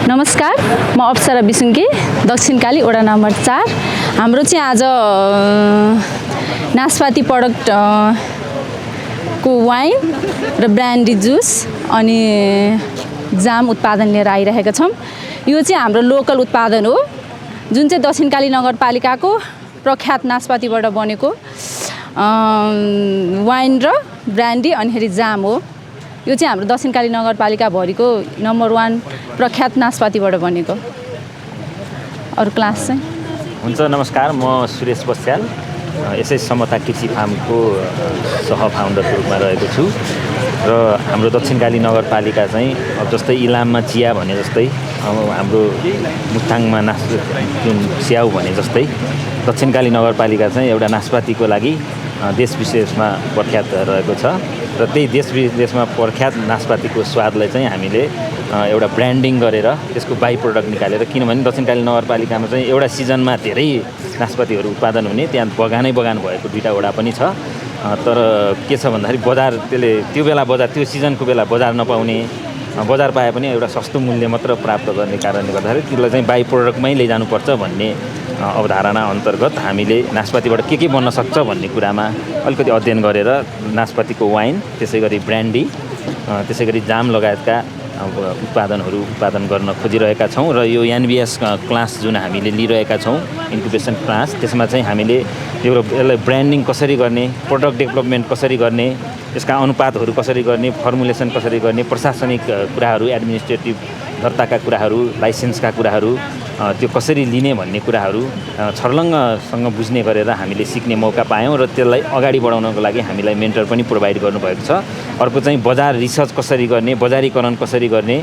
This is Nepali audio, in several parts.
नमस्कार, म अप्सरा बिसुङ्के, दक्षिणकाली वडा नम्बर 4। हाम्रो चाहिँ आज नास्पाती प्रडक्ट को वाइन र ब्रान्डी जुस अनि जाम उत्पादन लिएर आइरहेका छौँ। यो चाहिँ हाम्रो लोकल उत्पादन हो, जुन चाहिँ दक्षिणकाली नगरपालिकाको प्रख्यात नास्पातीबाट बनेको वाइन र ब्रान्डी अनि जाम हो। यो चाहिँ हाम्रो दक्षिणकाली नगरपालिका भरिको नम्बर 1 प्रख्यात नास्पातीबाट बनेको। अरू क्लास चाहिँ हुन्छ। नमस्कार, म सुरेश बस्याल, यसै समता कृषि फार्मको सह फाउन्डरको रूपमा रहेको छु र हाम्रो दक्षिणकाली नगरपालिका चाहिँ अब जस्तै इलाममा चिया भने जस्तै, हाम्रो मुक्ताङमा जुन स्याउ भने जस्तै दक्षिणकाली नगरपालिका चाहिँ एउटा नास्पातीको लागि देश विदेशमा प्रख्यात रहेको छ र त्यही देश विदेशमा प्रख्यात नास्पातीको स्वादलाई चाहिँ हामीले एउटा ब्रान्डिङ गरेर त्यसको बाई प्रोडक्ट निकालेर, किनभने दक्षिणकाली नगरपालिकामा चाहिँ एउटा सिजनमा धेरै नास्पातीहरू उत्पादन हुने, त्यहाँ बगान भएको 2टा वडा पनि छ। तर के छ भन्दाखेरि बजार त्यो बेला बजार, त्यो सिजनको बेला बजार नपाउने, बजार पाए पनि एउटा सस्तो मूल्य मात्र प्राप्त गर्ने कारणले गर्दाखेरि त्यसलाई चाहिँ बाई प्रोडक्टमै लैजानुपर्छ भन्ने अवधारणा अन्तर्गत हामीले नास्पातीबाट के बन्न सक्छ भन्ने कुरामा अलिकति अध्ययन गरेर नास्पातीको वाइन, त्यसै गरी ब्रान्डी, त्यसै गरी जाम लगायतका उत्पादन गर्न खोजिरहेका छौँ। र यो एनबिएस क्लास जुन हामीले लिइरहेका छौँ, इन्क्युबेसन क्लास, त्यसमा चाहिँ हामीले यसलाई ब्रान्डिङ कसरी गर्ने, प्रोडक्ट डेभलपमेन्ट कसरी गर्ने, यसका अनुपातहरू कसरी गर्ने, फर्मुलेसन कसरी गर्ने, प्रशासनिक कुराहरू, एडमिनिस्ट्रेटिभ दर्ताका कुराहरू, लाइसेन्सका कुराहरू, त्यो कसरी लिने भन्ने कुराहरू छर्लङ्गसँग बुझ्ने गरेर हामीले सिक्ने मौका पायौँ र त्यसलाई अगाडि बढाउनको लागि हामीलाई मेन्टर पनि प्रोभाइड गर्नुभएको छ। अर्को चाहिँ बजार रिसर्च कसरी गर्ने, बजारीकरण कसरी गर्ने,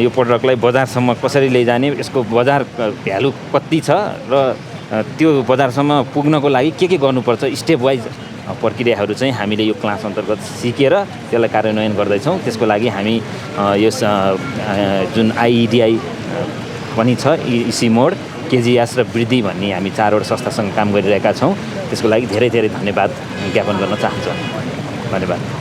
यो प्रोडक्टलाई बजारसम्म कसरी लैजाने, यसको बजार भ्यालु कति छ र त्यो बजारसम्म पुग्नको लागि के गर्नुपर्छ, स्टेप वाइज प्रक्रियाहरू चाहिँ हामीले यो क्लास अन्तर्गत सिकेर त्यसलाई कार्यान्वयन गर्दैछौँ। त्यसको लागि हामी यस जुन आइइडिआई पनि छ, इसी मोड, केजिएस र वृद्धि भन्ने हामी 4वटा संस्थासँग काम गरिरहेका छौँ। त्यसको लागि धेरै धेरै धन्यवाद ज्ञापन गर्न चाहन्छु। धन्यवाद।